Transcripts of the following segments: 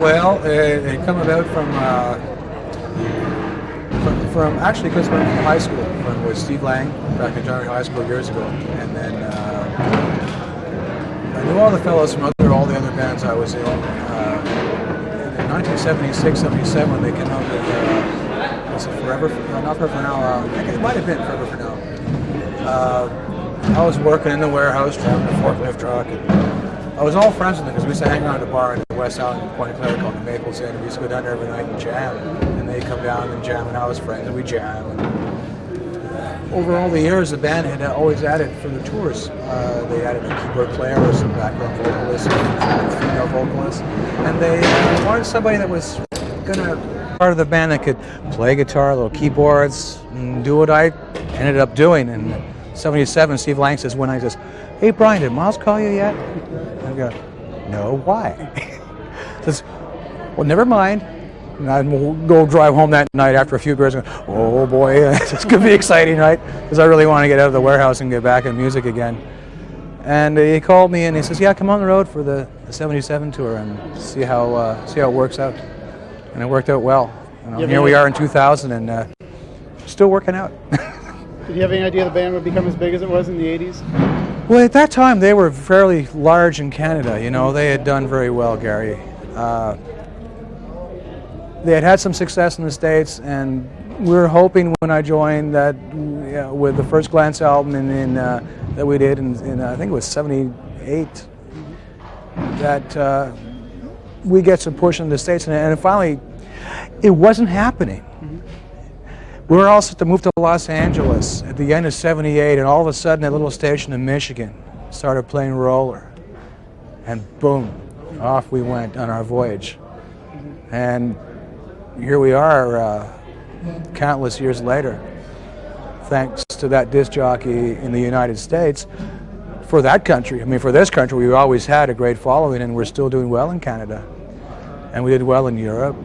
Well, it come about from actually because from high school, with Steve Lang back in junior high school years ago, and then I knew all the fellows from all the other bands I was in. In 1976, 77, when they came out with was it Forever? No, not Forever Now. It might have been Forever for Now. I was working in the warehouse, driving a forklift truck. I was all friends with them because we used to hang around at a bar in the West Island in Point Claire called the Maples Inn. We used to go down there every night and jam. And they'd come down and jam, and I was friends, and we jam. And over all the years, the band had always added for the tours. They added a keyboard player or some background vocalist, female vocalist. And they wanted somebody that was going to part of the band that could play guitar, little keyboards, and do what I ended up doing. And 77, Steve Lang says one night, he says, "Hey Brian, did Miles call you yet?" I go, "No, why?" He says, "Well, never mind." And I'd go drive home that night after a few beers and go, "Oh boy, it's going to be exciting, right?" Because I really want to get out of the warehouse and get back in music again. And he called me and he says, "Yeah, come on the road for the 77 tour and see how it works out." And it worked out well. Here we are in 2000 and still working out. Did you have any idea the band would become as big as it was in the 80s? Well, at that time, they were fairly large in Canada. You know, they had done very well, Gary. They had had some success in the States, and we were hoping when I joined that with the First Glance album that we did in I think it was 78, that we get some push in the States. And finally, it wasn't happening. We were all set to move to Los Angeles at the end of 78, and all of a sudden that little station in Michigan started playing Roller. And boom, off we went on our voyage. And here we are countless years later, thanks to that disc jockey in the United States. For that country, I mean for this country, we always had a great following, and we're still doing well in Canada. And we did well in Europe,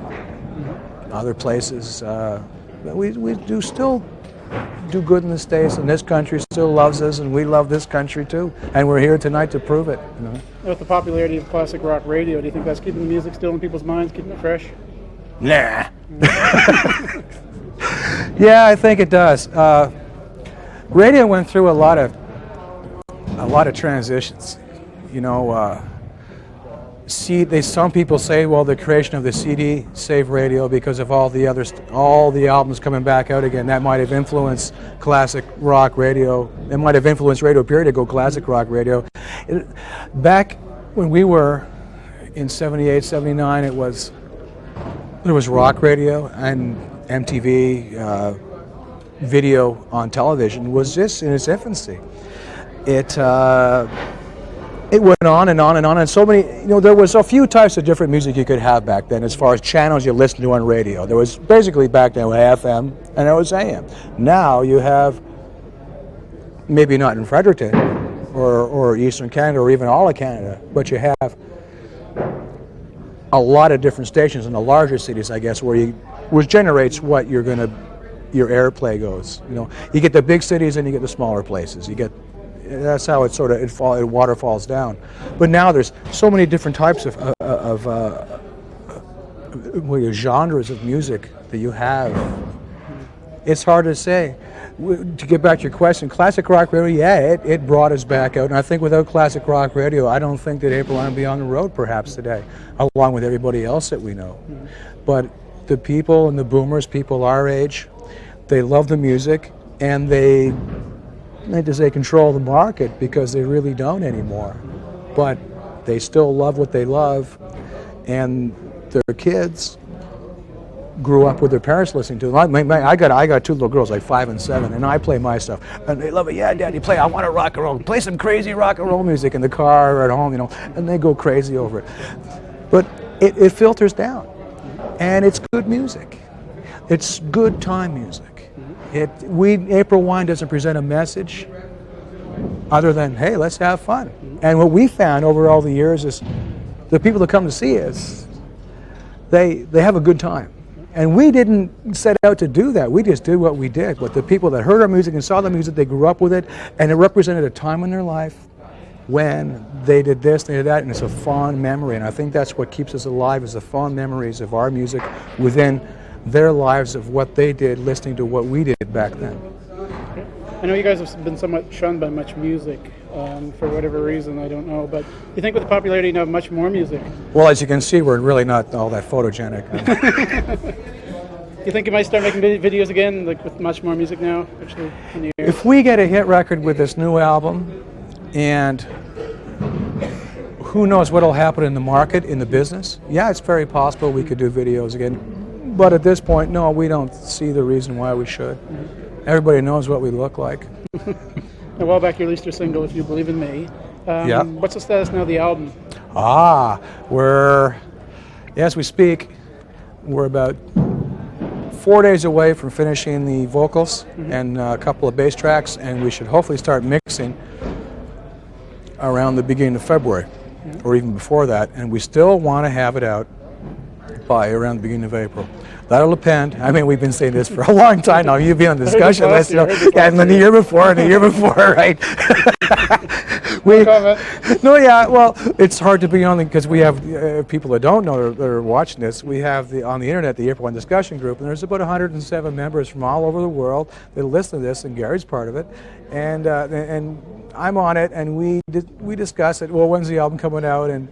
other places. We do still do good in the States, and this country still loves us, and we love this country too. And we're here tonight to prove it. You know? With the popularity of classic rock radio, do you think that's keeping the music still in people's minds, keeping it fresh? Nah. Yeah, I think it does. Radio went through a lot of transitions. You know. Some people say, well, the creation of the CD saved radio because of all the albums coming back out again. That might have influenced classic rock radio. It might have influenced radio period to go classic rock radio. Back when we were in 78, 79, there was rock radio, and MTV video on television was just in its infancy. It went on and on and on, and so many, there was a few types of different music you could have back then as far as channels you listened to on radio. There was basically back then FM and there was AM. Now you have, maybe not in Fredericton or Eastern Canada or even all of Canada, but you have a lot of different stations in the larger cities, I guess, which generates what your airplay goes. You get the big cities and you get the smaller places. That's how it waterfalls down. But now there's so many different types of genres of music that you have. It's hard to say. To get back to your question, classic rock radio, yeah, it brought us back out. And I think without classic rock radio, I don't think that April would be on the road perhaps today, along with everybody else that we know. But the people and the boomers, people our age, they love the music, and they control the market because they really don't anymore. But they still love what they love, and their kids grew up with their parents listening to them. I got two little girls, like 5 and 7, and I play my stuff, and they love it. Yeah, Daddy, play. I want to rock and roll. Play some crazy rock and roll music in the car or at home, and they go crazy over it. But it filters down, and it's good music. It's good time music. April Wine doesn't present a message other than, hey, let's have fun. And what we found over all the years is the people that come to see us, they have a good time. And we didn't set out to do that. We just did what we did. But the people that heard our music and saw the music, they grew up with it, and it represented a time in their life when they did this, they did that, and it's a fond memory. And I think that's what keeps us alive, is the fond memories of our music within their lives, of what they did, listening to what we did back then. I know you guys have been somewhat shunned by Much Music for whatever reason, I don't know, but do you think with the popularity now of Much More Music? Well, as you can see, we're really not all that photogenic. You think you might start making videos again, like with Much More Music now, actually, in the air? If we get a hit record with this new album, and who knows what will happen in the market, in the business, yeah, it's very possible we could do videos again. But at this point, no, we don't see the reason why we should. Everybody knows what we look like. A while back you released your single, If You Believe in Me. Yeah. What's the status now of the album? We're, as we speak, we're about 4 days away from finishing the vocals and a couple of bass tracks, and we should hopefully start mixing around the beginning of February, or even before that, and we still want to have it out by around the beginning of April. That'll depend. I mean, we've been saying this for a long time now. You've been on the discussion list, you know, and then the year before, and the year before, right? No, yeah. Well, it's hard to be on because we have people that don't know that are watching this. We have on the internet the April 1 discussion group, and there's about 107 members from all over the world that listen to this, and Gary's part of it, and I'm on it, and we discuss it. Well, when's the album coming out? And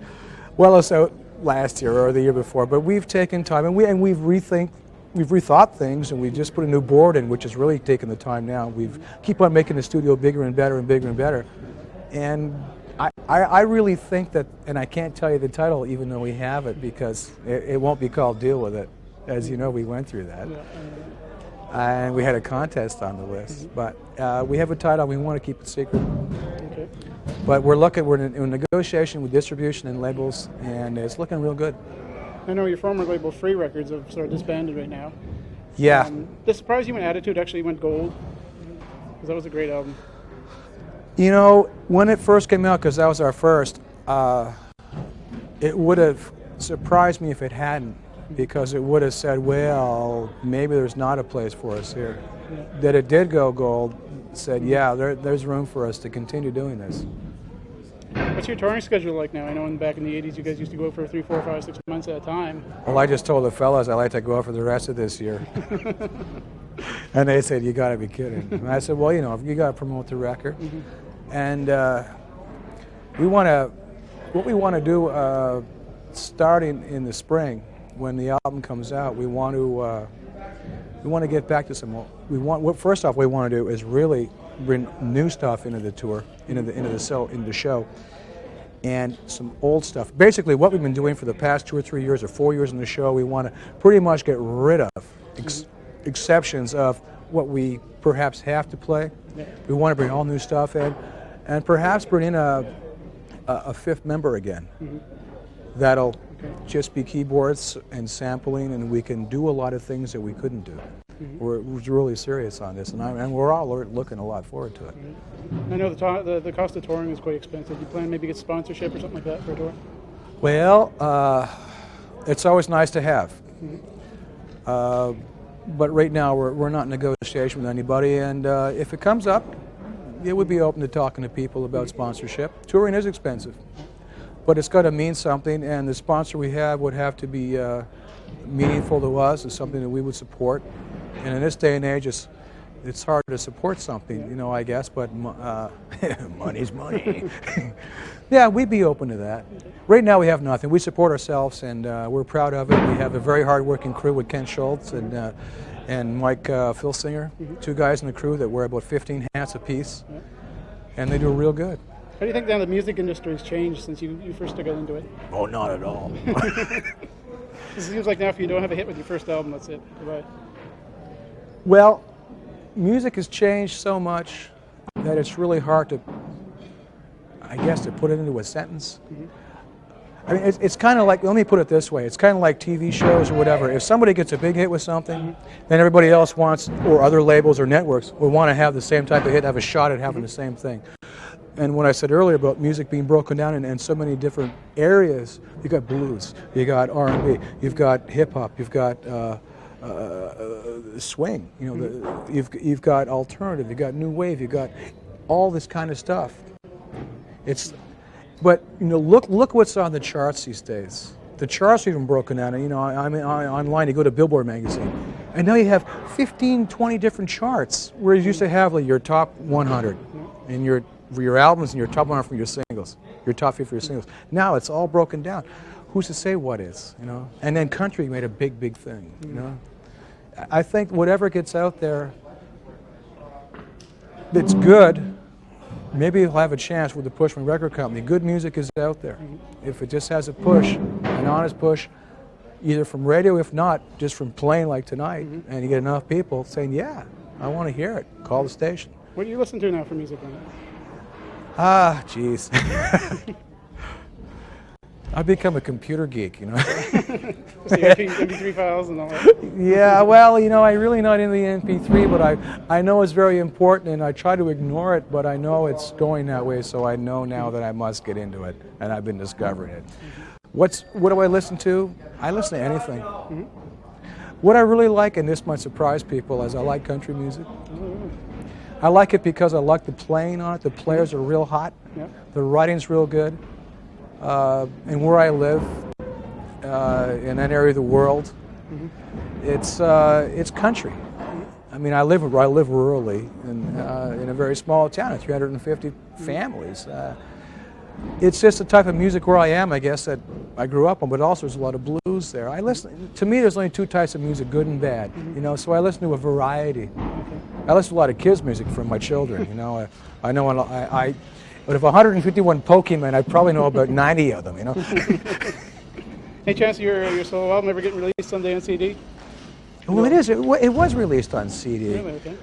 well, it's out last year or the year before, but we've taken time, and we've rethought things, and we just put a new board in, which has really taken the time now. We've keep on making the studio bigger and better and bigger and better, and I really think that, and I can't tell you the title even though we have it, because it won't be called Deal With It. As you know, we went through that, and we had a contest on the list, but we have a title. We want to keep it secret. Okay. But we're in negotiation with distribution and labels, and it's looking real good. I know your former label, Free Records, have sort of disbanded right now. Yeah. Did it surprise you when Attitude actually went gold? Because that was a great album. You know, when it first came out, because that was our first, it would have surprised me if it hadn't, because it would have said, well, maybe there's not a place for us here. Yeah. That it did go gold said, yeah, there's room for us to continue doing this. What's your touring schedule like now? I know back in the 80s you guys used to go for 3, 4, 5, 6 months at a time. Well, I just told the fellas I like to go out for the rest of this year. And they said, you got to be kidding. And I said, well, you know, you got to promote the record. And what we want to do starting in the spring, when the album comes out, we want to get back to some. First off, we want to do is really bring new stuff into the tour, into the show, and some old stuff. Basically, what we've been doing for the past 2 or 3 years or 4 years in the show, we want to pretty much get rid of exceptions of what we perhaps have to play. Yeah. We want to bring all new stuff in, and perhaps bring in a fifth member again. That'll just be keyboards and sampling, and we can do a lot of things that we couldn't do. We're really serious on this, and we're all looking a lot forward to it. I know the cost of touring is quite expensive. Do you plan maybe get sponsorship or something like that for a tour? Well, it's always nice to have. But right now we're not in negotiation with anybody, and if it comes up, it would be open to talking to people about sponsorship. Touring is expensive, but it's got to mean something, and the sponsor we have would have to be meaningful to us, and something that we would support. And in this day and age, it's hard to support something, you know, I guess, but money's money. Yeah, we'd be open to that. Right now we have nothing. We support ourselves, and we're proud of it. We have a very hard-working crew with Ken Schultz and Mike Filsinger, 2 guys in the crew that wear about 15 hats apiece, and they do real good. How do you think the music industry has changed since you first got into it? Oh, not at all. It seems like now if you don't have a hit with your first album, that's it. Goodbye. Well, music has changed so much that it's really hard to, I guess, to put it into a sentence. I mean, it's kind of like, let me put it this way, it's kind of like TV shows or whatever. If somebody gets a big hit with something, then everybody else wants, or other labels or networks, will want to have the same type of hit, have a shot at having the same thing. And when I said earlier about music being broken down in so many different areas, you got blues, you got R&B, you've got hip-hop, you've got swing, you know, you've got alternative, you've got new wave, you've got all this kind of stuff. But look what's on the charts these days. The charts are even broken down. I mean, online, you go to Billboard magazine, and now you have 15, 20 different charts, whereas you used to have like your top 100 and your albums and your top 100 from your singles, your top 50 for your singles. Now it's all broken down. Who's to say what is? And then country made a big thing. I think whatever gets out there that's good, maybe you'll have a chance with the push from record company. Good music is out there. If it just has a push, an honest push, either from radio, if not, just from playing like tonight, and you get enough people saying, yeah, I want to hear it, call the station. What do you listen to now for music, Brian? Geez. I've become a computer geek, So MP3 files and all that? Yeah, well, I'm really not into the MP3, but I know it's very important, and I try to ignore it, but I know it's going that way, so I know now that I must get into it, and I've been discovering it. What do I listen to? I listen to anything. What I really like, and this might surprise people, is I like country music. I like it because I like the playing on it. The players are real hot. The writing's real good. And where I live, in that area of the world, it's country. I mean, I live rurally in a very small town of 350 families. It's just the type of music where I am, I guess, that I grew up on, but also there's a lot of blues there. To me, there's only two types of music, good and bad. So I listen to a variety. I listen to a lot of kids' music from my children. I know but if 151 Pokemon, I probably know about 90 of them. Any chance your solo album ever getting released someday on CD? Well, it is. It was released on CD. Really? Okay.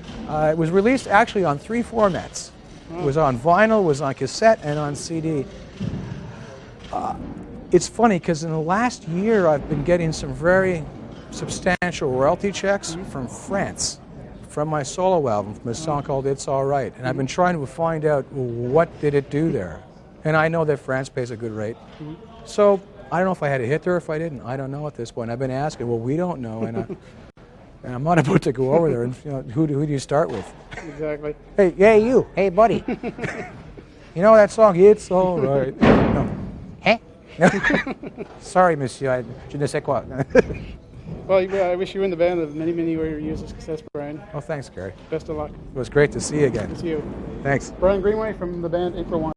It was released actually on 3 formats. It was on vinyl, it was on cassette, and on CD. It's funny because in the last year I've been getting some very substantial royalty checks from France, from my solo album, from a song called It's All Right. And I've been trying to find out, what did it do there? And I know that France pays a good rate. So I don't know if I had a hit there or if I didn't. I don't know at this point. I've been asking, well, we don't know. And I'm not about to go over there. And who do you start with? Exactly. Hey, you. Hey, buddy. You know that song, It's All Right? No. Hey? Sorry, monsieur. Je ne sais quoi. Well, I wish you were in the band of many years of success, Brian. Oh, thanks, Gary. Best of luck. It was great to see you again. Good to see you. Thanks. Brian Greenway from the band April 1.